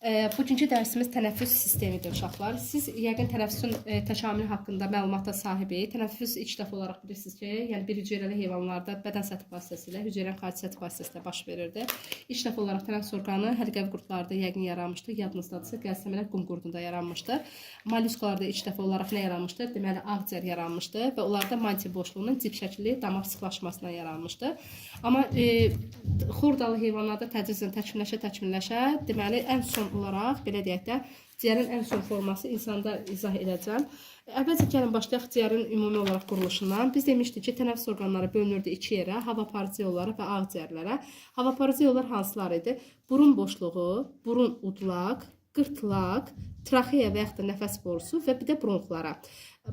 Bugünkü dərsimiz tənəffüs sistemidir uşaqlar. Siz yəqin tənəffüsün təkamülü haqqında məlumata sahibik. Tənəffüs ilk dəfə olaraq bilirsiniz ki, yəni bir hüceyrəli heyvanlarda bədən səthi vasitəsilə, hüceyrənin xarici səthi vasitəsilə baş verirdi. İlk dəfə olaraq tənəffüs orqanı həlqəvi qurdlarda yəqin yaranmışdır. Yadınızdadırsa, gəlsəmələr qum qurdunda yaranmışdır. Mollyuskalarda ilk dəfə olaraq nə yaranmışdır? Deməli, ağciyər yaranmışdır və onlarda manti boşluğunun cip şəkilli damar sıxlaşmasından yaranmışdır. Amma xurdalı heyvanlarda tədricən təkmilləşə, deməli, ən son olaraq, belə deyək də, ciyərin ən son forması insanda izah edəcəm. Əvvəlcə gəlin başlayaq ciyərin ümumi olaraq quruluşundan. Biz demişdik ki, tənəffüs orqanları bölünürdü iki yerə, hava aparıcı yolları və ağciyərlərə. Hava aparıcı yollar hansılar idi? Burun boşluğu, burun udlaq, qırtlaq, traxeya və yaxud da nəfəs borusu və bir də bronxlara.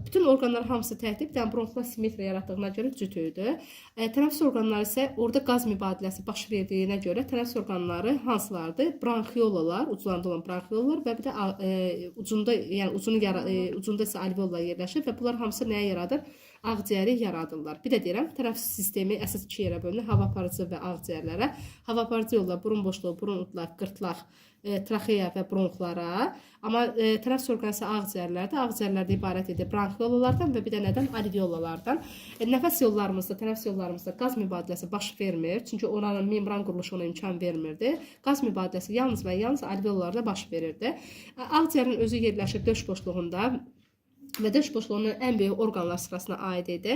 Bütün orqanlar hamısı təhdid, bronxlar simmetriya yaratdığına görə cütüydü. Tənəffüs orqanları isə orada qaz mübadiləsi baş verdiyinə görə tənəffüs orqanları hansılardır? Bronxiolalar, uclarında olan bronxiolalar və bir də ucunda, yəni ucunda isə alveollar yerləşir və bunlar hamısı nəyə yaradır? Ağciyəri yaradırlar. Bir də deyirəm, tənəffüs sistemi əsas iki yerə bölünür, hava aparıcı və ağciyərlərə. Hava aparıcı yollar burun boşluğu, burun udlaq, qırtlaq, traxeya və bronxlara. Amma tənəffüs orqanı isə ağciyərlərdə. Ağciyərlərdə ibarət edir bronxiolalardan və bir də nədən? Alveolalardan. Nəfəs yollarımızda, tənəffüs yollarımızda qaz mübadiləsi baş vermir. Çünki oranın membran quruluşu ona imkan vermirdi. Qaz mübadiləsi yalnız və yalnız alveolalarda baş verirdi. Ağciyərin özü yerləşir döş boşluğunda və döş boşluğunun ən böyük orqanlar sırasına aid idi.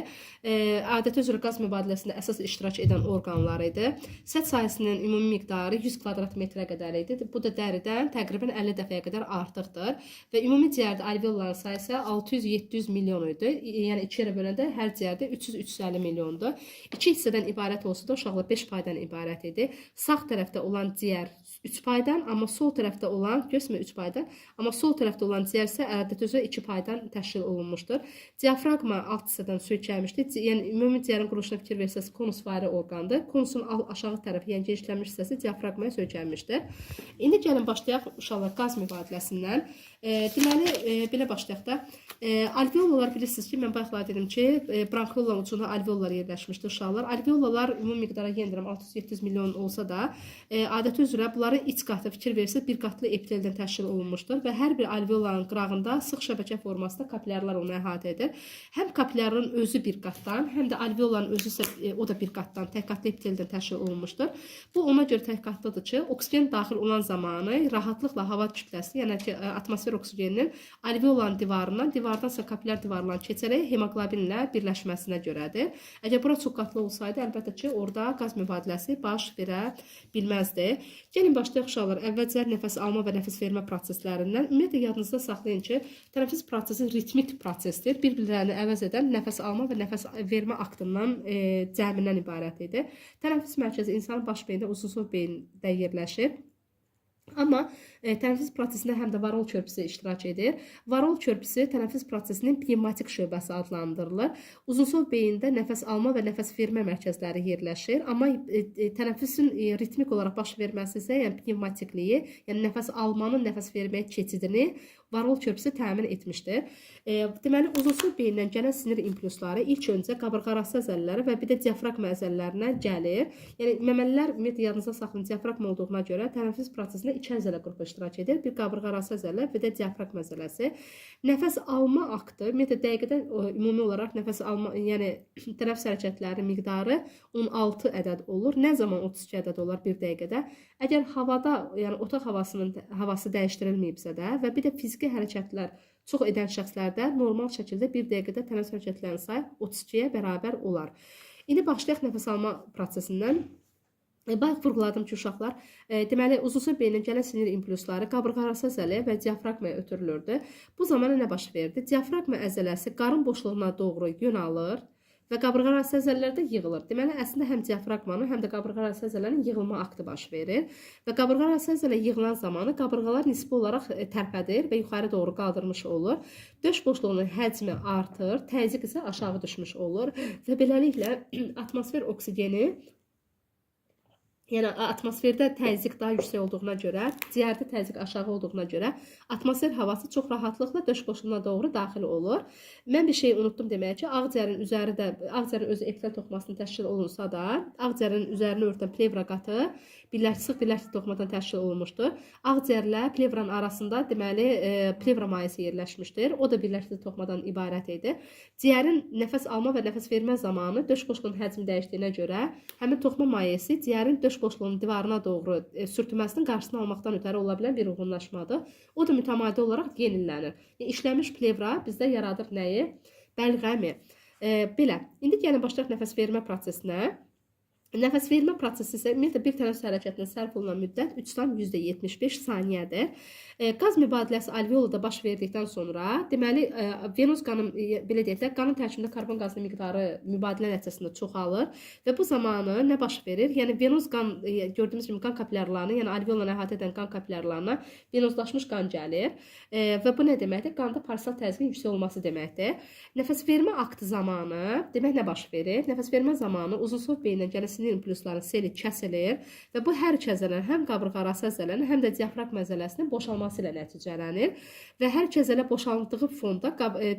Adəti üzrə qaz mübadiləsində əsas iştirak edən orqanlar idi. Səth sahəsinin ümumi miqdarı 100 kvadrat metrə qədər idi. Bu da dəridən təqribən 50 dəfəyə qədər artıqdır. Və ümumi ciyərdə alveolların sayısı 600-700 milyon idi. Yəni iki yerə böləndə hər ciyərdə 300-350 milyondur. İki hissədən ibarət olsa da uşaqlar 5 paydan ibarət idi. Sağ tərəfdə olan ciyər 3 paydan, amma sol tərəfdə olan, görsünmə 3 paydan, amma sol tərəfdə olan ciyər isə adəti üzrə 2 paydan təşkil olunmuşdur. Diafraqma alt hissədən söykənmişdir. Yəni ümumi ciyərin quruluşuna fikir versəz, konusvari orqandır. Konusun aşağı tərəfi, yəni genişlənmiş hissəsi diafraqmaya söykənmişdir. İndi gəlin başlayaq uşaqlar qaz mübadiləsindən. Deməli, belə başlayaq da. Alveolalar bilirsiniz ki, mən bayaqlar dedim ki, bronxiolanın ucunda alveolalar yerləşmişdir uşaqlar. Alveolalar ümumi miqdara yendirəm 600-700 milyon olsa da, adəti üzrə bunların iç qatı fikir verirsiniz, bir qatlı epiteldən təşkil olunmuşdur və hər bir alveolanın qırağında sıx şəbəkə formasında kapilyarlar onu əhatə edir. Həm kapilyarın özü bir qatdan, həm də alveolanın özü isə o da bir qatdan, tək qatlı epiteldən təşkil olunmuşdur. Bu ona görə tək qatlıdır ki, oksigen daxil olan zamanı rahatlıqla hava kütləsi, yəni ki, atmosfer oksigeninin alveolanın divardansa kapilyar divarlarını keçərək hemoqlobinlə birləşməsinə görədir. Əgər bura çox qatlı olsaydı, əlbəttə ki, orada qaz mübadiləsi baş verə bilməzdi. Gəlin başlayaq uşaqlar, əvvəlcə nəfəs alma və nəfəs vermə proseslərindən. Ümumiyyətlə, yadınızda saxlayın ki, tənəffüs prosesi ritmik prosesdir. Bir-birlərini əvəz edən nəfəs alma və nəfəs vermə aktından, cəmindən ibarət idi. Tənəffüs mərkəzi insanın baş beyində, uzunsov beyində yerləşir. Amma tənəffüs prosesində həm də varol körpüsü iştirak edir. Varol körpüsü tənəffüs prosesinin pnevmatik şöbəsi adlandırılır. Uzunsov beyində nəfəs alma və nəfəs vermə mərkəzləri yerləşir. Amma tənəffüsün ritmik olaraq baş verməsi isə, yəni pnevmatikliyi, yəni nəfəs almanın nəfəs verməyə keçidini varol körpüsü təmin etmişdir. Deməli, uzunsov beyindən gələn sinir impulsları ilk öncə qabırğarası əzələləri və bir də diafraqma əzələlərinə gəlir. Yəni, məməlilər, ümumiyyətlə, yadınızda saxlayın, diafraqma olduğuna görə tənəffüs prosesində iki əzələ qrupu iştirak edir. Bir qabırğarası əzələ, bir də diafraqma əzələsi. Nəfəs alma aktı, ümumiyyətlə, dəqiqədə ümumi olaraq nəfəs alma, yəni tənəffüs hərəkətləri miqdarı 16 ədəd olur. Nə zaman 32 ədəd olar bir dəqiqədə? Əgər havada, yəni otaq havası dəyişdirilməyibsə də və bir də fiziki hərəkətlər çox edən şəxslərdə normal şəkildə bir dəqiqədə tənəffüs hərəkətlərinin sayı 32-yə bərabər olar. İndi başlayaq nəfəs alma prosesindən. Bayaq vurğuladım ki, uşaqlar, deməli, uzunsov beyindən gələn sinir impulsları qabırğarası əzələyə və diafraqmaya ötürülürdü. Bu zamana nə baş verirdi? Diafraqma əzələsi qarın boşluğuna doğru yön alır və qabırğarası əzələlərdə yığılır. Deməli, əslində həm diafraqmanın, həm də qabırğarası əzələrin yığılma aktı baş verir. Və qabırğarası əzələ yığılan zamanı qabırğalar nisbi olaraq tərpədir və yuxarı doğru qaldırmış olur. Döş boşluğunun həcmi artır, təzyiq isə aşağı düşmüş olur və beləliklə atmosfer oksigeni Yəni atmosferdə təzyiq daha yüksək olduğuna görə, ciyərdə təzyiq aşağı olduğuna görə atmosfer havası çox rahatlıqla döş boşluğuna doğru daxil olur. Mən bir şey unutdum demək ki, ağciyərin üzəri də ağciyərin özü epitel toxumasından təşkil olunsa da, ağciyərin üzərini örtən plevra qatı sıx birləşik toxumadan təşkil olunmuşdur. Ağciyərlə plevranın arasında deməli plevra mayesi yerləşmişdir. O da birləşik toxumadan ibarət idi. Ciyərin nəfəs alma və nəfəs vermə zamanı döş boşluğunun həcmi dəyişdiyinə görə həmin toxuma mayesi ciyərin döş boşluğunun divarına doğru sürtünməsinin qarşısını almaqdan ötəri ola bilən bir uyğunlaşmadır. O da mütəmadi olaraq yenilənir. İşləmiş plevra bizdə yaradır nəyi? Bəlğəmi. Belə. İndi gəlin başlayaq nəfəs vermə prosesinə. Nəfəs vermə prosesi isə ümumiyyətlə bir tənəffüs hərəkətinə sərf olunan müddət 3,75 saniyədir. Qaz mübadiləsi alveolada baş verdikdən sonra, deməli, venoz qanın, belə deyək də, qanın tərkibində karbon qazının miqdarı mübadilə nəticəsində çoxalır və bu zamanı nə baş verir? Yəni, venoz qan, gördüyümüz kimi qan kapillərlərinə, yəni alveolanı əhatə edən qan kapillərlərinə venozlaşmış qan gəlir və bu nə deməkdir? Qanda parsal təzyiqin yüksək olması deməkdir. Nəfəs vermə aktı zamanı, demək nə baş verir? Nəfəs vermə zamanı uzunsov beyindən gələn sinir impulsların seli kəsilir və bu hər iki əzələnin həm qabırğa arası əzələnin, həm də diafraqma əzələsinin boşalması ilə nəticələnir və hər iki əzələ boşaldığı fonda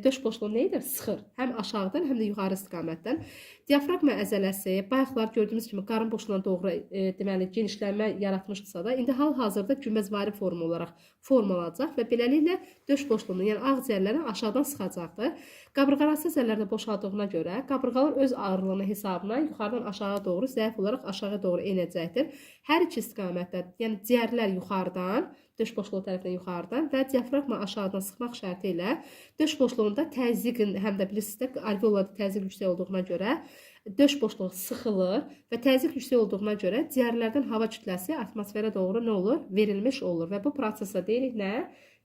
döş boşluğu nə edir? Sıxır. Həm aşağıdan, həm də yuxarı istiqamətdən. Diafraqma əzələsi bayaqlar gördüyümüz kimi qarın boşluğuna doğru deməli genişlənmə yaratmışdısa da, indi hal-hazırda günbəzvari forma olaraq formalanacaq və beləliklə döş boşluğunu, yəni ağciyərlərini aşağıdan sıxacaqdır. Qabırğa arası əzələlərdə boşaldığına görə qabırğalar öz ağırlığını hesabına yuxarıdan aşağı doğru zəif olaraq aşağı doğru enəcəkdir. Hər iki istiqamətdə, yəni ciyərlər yuxarıdan, döş boşluğu tərəfindən yuxarıdan və diafraqma aşağıdan sıxmaq şərti ilə döş boşluğunda təzyiqin, həm də bilirsiniz də alveolada təzyiq yüksək olduğuna görə döş boşluğu sıxılır və təzyiq yüksək olduğuna görə ciyərlərdən hava kütləsi atmosferə doğru nə olur? Verilmiş olur və bu prosesdə deyirik nə?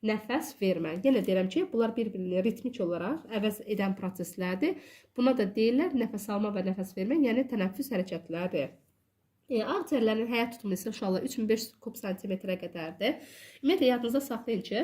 Nəfəs vermə. Yenə deyirəm ki, bunlar bir-birini ritmik olaraq əvəz edən proseslərdir. Buna da deyirlər nəfəs alma və nəfəs vermə, yəni tənəffüs hərəkətləridir. Ağciyərlərin həyat tutumu isə inşallah 3500 kub santimetrə qədərdir. Ümumiyyətlə yadınızda saxlayın ki,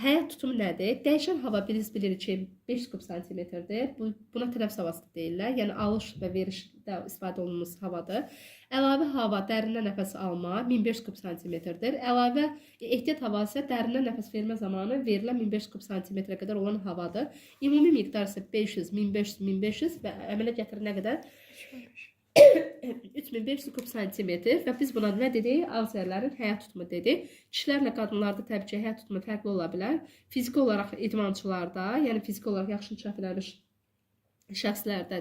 həyat tutumu nədir? Dəyişən hava bilirik ki, 500 kub santimetrdir. Buna tənəffüs havası deyirlər. Yəni alış və verişdə istifadə olunmuş havadır. Əlavə hava dərindən nəfəs alma 1500 kub santimetrdir. Əlavə ehtiyat hava isə dərindən nəfəs vermə zamanı verilən 1500 kub santimetrə qədər olan havadır. Ümumi miqdar isə 500, 1500, 1500 və əmələ gətirir nə qədər? 3500 kub santimetr və biz buna nə dedik? Ağciyərlərin həyat tutumu dedik. Kişilərlə qadınlarda təbii ki, həyat tutumu fərqli ola bilər. Fiziki olaraq idmançılarda, yəni fiziki olaraq yaxşı inkişaf eləmiş şəxslərdə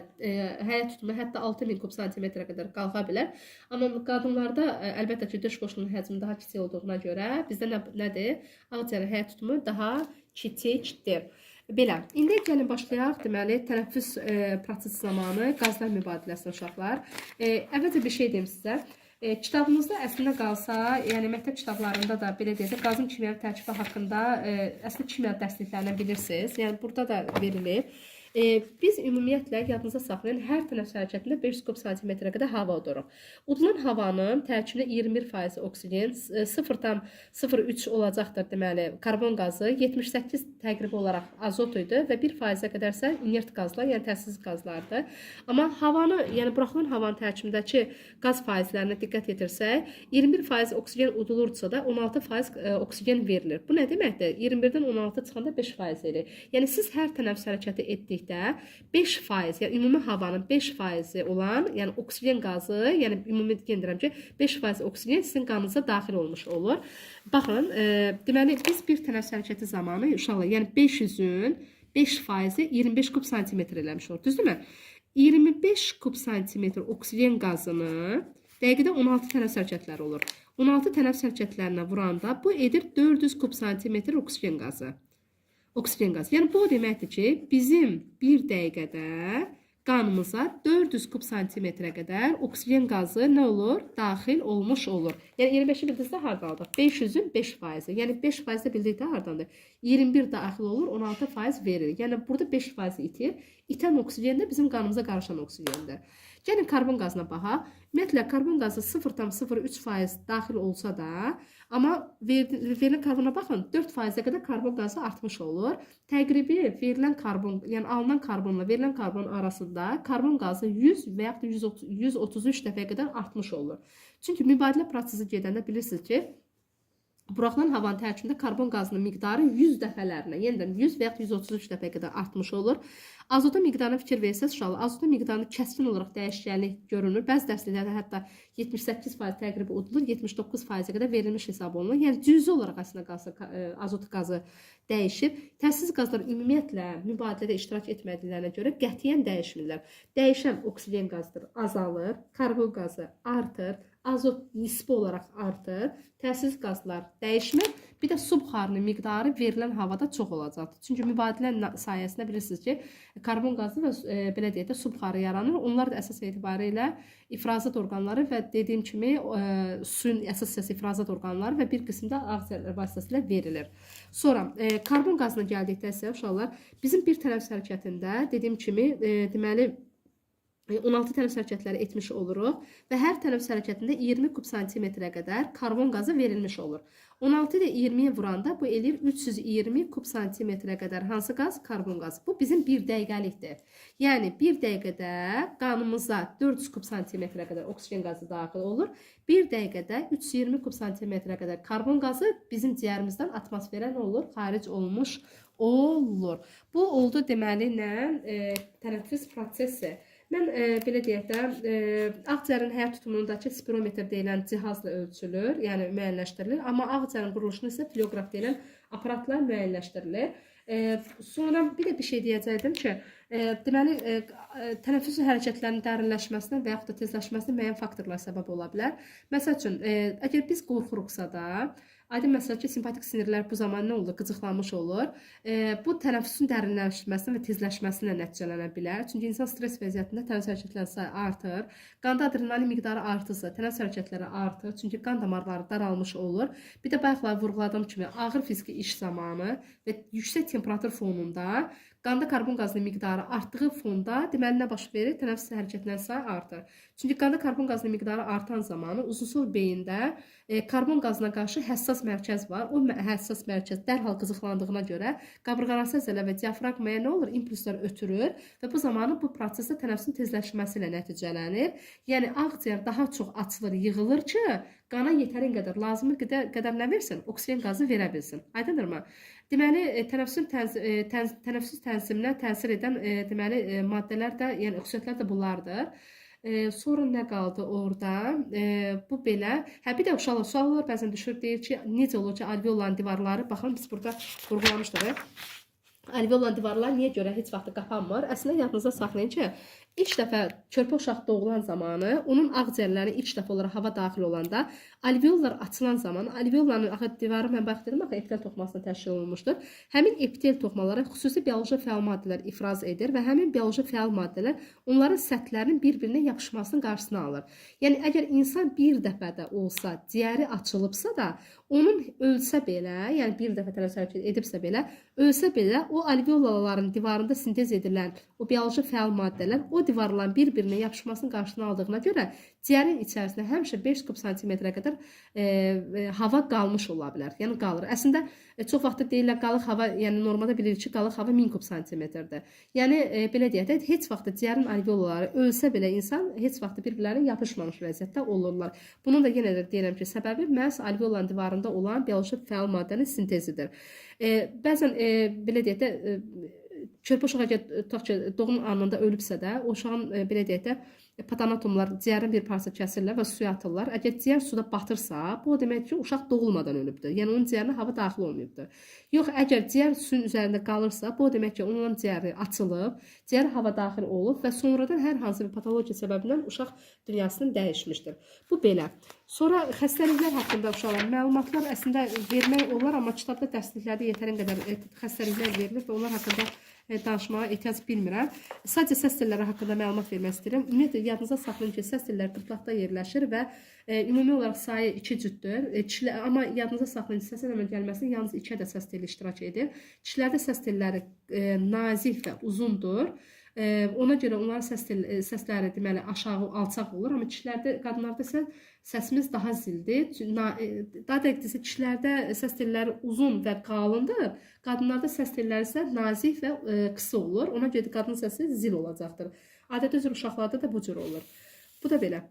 həyat tutumu hətta 6000 kub santimetrə qədər qalxa bilər. Amma qadınlarda əlbəttə ki, döş boşluğunun həcmi daha kiçik olduğuna görə bizdə nədir? Ağciyərin həyat tutumu daha kiçikdir. Belə, indi gəlin başlayaq, deməli, tənəffüs prosesi zamanı qazlar mübadiləsi uşaqlar. Əvvəlcə bir şey deyim sizə. Kitabımızda əslində qalsa, yəni məktəb kitablarında da belə deyək, qazın kimyəvi tərkibi haqqında əslində kimya dərsliklərini bilirsiniz. Yəni, burada da verilir. Biz ümumiyyətlə yadınıza saxlayın, hər tənəffüs hərəkətində 500 kub santimetrə qədər hava uduruq. Udulan havanın tərkibində 21% oksigen, 0,03 olacaqdır deməli karbon qazı, 78 təqribi olaraq azot idi və 1%-ə qədərsə inert qazlar, yəni təsirsiz qazlardır. Amma havanı, yəni buraxılan havanın tərkibindəki qaz faizlərinə diqqət yetirsək, 21% oksigen udulursa da 16% oksigen verilir. Bu nə deməkdir? 21-dən 16 çıxanda 5% edir. Yəni siz hər tənəffüs hərəkəti etdikdə 5%, yəni ümumi havanın 5% olan, yəni oksigen qazı, yəni ümumi deyirəm ki, 5% oksigen sizin qanınıza daxil olmuş olur. Baxın, deməli biz bir tənəffüs hərəkəti zamanı uşaqlar, yəni 500-ün 5%-i 25 kub santimetr eləmiş olur. Düzdürmü? 25 kub santimetr oksigen qazını dəqiqədə 16 tənəffüs hərəkətləri olur. 16 tənəffüs hərəkətlərinə vuranda bu edir 400 kub santimetr oksigen qazı. Oksigen qazı. Yəni bu o deməkdir ki, bizim bir dəqiqədə qanımıza 400 kub santimetrə qədər oksigen qazı nə olur? Daxil olmuş olur. Yəni 25-i bildikdə hardan aldıq? 500-ün 5%. Yəni 5%-də bildikdə hardandır? 21 daxil olur, 16% verir. Yəni burada 5% itir. İtən oksigen də bizim qanımıza qarışan oksigendir. Gəlin karbon qazına baxaq. Ümumiyyətlə karbon qazı 0,03% daxil olsa da, Amma verilən karbona baxın, 4%-ə qədər karbon qazı artmış olur. Təqribi verilən karbon, yəni alınan karbonla verilən karbon arasında karbon qazı 100 və yaxud da 133 dəfəyə qədər artmış olur. Çünki mübadilə prosesi gedəndə bilirsiniz ki, buraxılan havanın tərkibində karbon qazının miqdarı 100 dəfələrinə, yeniden 100 və yaxud 133 dəfəyə qədər artmış olur. Azota miqdarına fikir versəz, uşaqlar, azota miqdarını kəskin olaraq dəyişkənlik görünür. Bəzi dərsliklərdə hətta 78% təqribi udulur, 79%-ə qədər verilmiş hesab olunur. Yəni cüzi olaraq əslində azot qazı dəyişir. Təsiz qazlar ümumiyyətlə mübadilədə iştirak etmədiklərinə görə qətiyyən dəyişmirlər. Dəyişən oksigen qazdır, azalır, karbon qazı artır, azot nisbi olaraq artır, təsiz qazlar dəyişmir. Bir də su buxarının miqdarı verilən havada çox olacaqdır. Çünki mübadilə sayəsində bilirsiniz ki, karbon qazı və belə deyək də su buxarı yaranır. Onlar da əsas etibarilə ifrazat orqanları və dediyim kimi suyun əsas hissəsi ifrazat orqanları və bir qismi də ağciyərlər vasitəsilə verilir. Sonra karbon qazına gəldikdə isə uşaqlar bizim bir tənəffüs hərəkətində dediyim kimi deməli 16 tənəffüs hərəkətləri etmiş oluruq və hər tənəffüs hərəkətində 20 kub santimetrə qədər karbon qazı verilmiş olur. 16 ilə 20-yə vuranda bu eləyir 320 kub santimetrə qədər hansı qaz? Karbon qazı. Bu bizim 1 dəqiqəlikdir. Yəni 1 dəqiqədə qanımıza 400 kub santimetrə qədər oksigen qazı daxil olur. 1 dəqiqədə 320 kub santimetrə qədər karbon qazı bizim ciyərimizdən atmosferə nə olur? Xaric olmuş olur. Bu oldu deməli nə? Tənəffüs prosesi. Mən belə deyək də, ağciyərin həyat tutumundakı spirometr deyilən cihazla ölçülür, yəni müəyyənləşdirilir. Amma ağciyərin quruluşunu isə flioqraf deyilən aparatla müəyyənləşdirilir. Sonra bir də bir şey deyəcəkdim ki, deməli, tənəffüs hərəkətlərinin dərinləşməsinə və yaxud da tezləşməsinə müəyyən faktorlar səbəb ola bilər. Məsəl üçün, əgər biz qorxuruqsa da, aydın məsələ ki, simpatik sinirlər bu zaman nə olur? Qıcıqlanmış olur. Bu tənəffüsün dərinləşməsinə və tezləşməsinə nəticələnə bilər. Çünki insan stres vəziyyətində tənəffüs hərəkətləri sayı artır. Qanda adrenalin miqdarı artırsa, tənəffüs hərəkətləri artır. Çünki qan damarları daralmış olur. Bir də bayaqlar vurğuladığım kimi ağır fiziki iş zamanı və yüksək temperatur fonunda qanda karbon qazının miqdarı artdığı fonda deməli nə baş verir? Tənəffüs hərəkətlərinin sayı artır. Çünki qanda karbon qazının miqdarı artan zamanı uzunsov beyində karbon qazına qarşı həssas mərkəz var. O həssas mərkəz dərhal qızıqlandığına görə qabırğaarası əzələ və diafraqmaya nə olur? İmpulslar ötürür və bu zamanı bu prosesdə tənəffüsün tezləşməsi ilə nəticələnir. Yəni ağciyər daha çox açılır, yığılır ki, qana yetərin qədər lazımı qədər nə versin? Oksigen qazı verə bilsin. Aydındırmı? Deməli, tənəffüs tənziminə təsir edən deməli maddələr də, yəni xüsusiyyətlər də bunlardır. Sonra nə qaldı orada? Bu belə. Bir də uşaqlar suallar bəzən düşür, deyir ki, necə olur ki, alveolanın divarları, baxın biz burada vurğulamışdıq. Alveolanın divarlar niyə görə heç vaxt qapanmır? Əslində yadınızda saxlayın ki, İlk dəfə körpə uşaq doğulan zamanı, onun ağciyərləri ilk dəfə olaraq hava daxil olanda, alveollar açılan zaman, alveolanın divarı mən bax dedim, epitel toxumasına təşkil olunmuşdur. Həmin epitel toxumaları xüsusi bioloji fəal maddələr ifraz edir və həmin bioloji fəal maddələr onların səthlərinin bir-birinə yapışmasının qarşısını alır. Yəni, əgər insan bir dəfədə olsa, ciyəri açılıbsa da, onun ölsə belə, yəni bir dəfə tənəffüs hərəkət edibsə belə, ölsə belə, o alveolaların divarında sintez edilən o bioloji fəal maddələr o divarların bir-birinə yapışmasının qarşısını aldığına görə ciyərin içərisində həmişə 5 kub santimetrə qədər hava qalmış ola bilər. Yəni qalır. Əslində çox vaxt deyirlər qalıq hava, yəni normalda bilirik ki, qalıq hava 1000 kub santimetrdir. Yəni belə deyək də heç vaxt ciyərin alveolaları ölsə belə insan heç vaxt bir-birlərinə yapışmamış vəziyyətdə olurlar. Bunun da yenə də deyirəm ki, səbəbi məhz alveolanın divarında olan bioloji fəal maddənin sintezidir. Bəzən belə deyək də körpə uşaq tutaq ki, doğum anında ölübsə də, o uşağın belə deyək də patanatomlar ciyərin bir parça kəsirlər və suya atırlar. Əgər ciyər suda batırsa, bu o demək ki, uşaq doğulmadan ölübdür. Yəni onun ciyərinə hava daxil olmayıbdır. Yox, əgər ciyər suyun üzərində qalırsa, bu o demək ki, onun ciyəri açılıb, ciyər hava daxil olub və sonradan hər hansı bir patologiya səbəbindən uşaq dünyasını dəyişmişdir. Bu belə. Sonra xəstəliklər haqqında uşaqlar məlumatlar əslində vermək olar, amma kitabda dərsliklərdə yetərin qədər xəstəliklər verilir və onlar haqqında danışmağa ehtiyac bilmirəm. Sadəcə səs telləri haqqında məlumat vermək istəyirəm. Ümumiyyətlə, yadınıza saxlayın ki, səs telləri qırtlaqda yerləşir və ümumi olaraq sayı 2 cütdür. Amma yadınıza saxlayın ki, səs əmələ gəlməsində yalnız 2 ədəd səs teli iştirak edir. Kişilərdə səs telləri nazik və uzundur. Ona görə onların səsləri deməli aşağı, alçaq olur, amma kişilərdə, qadınlarda isə səsimiz daha zildir. Daha dəqiq desə kişilərdə səs telləri uzun və qalındır, qadınlarda səs telləri isə nazik və qısa olur. Ona görə qadın səsi zil olacaqdır. Adətən üzr uşaqlarda da bu cür olur. Bu da belə.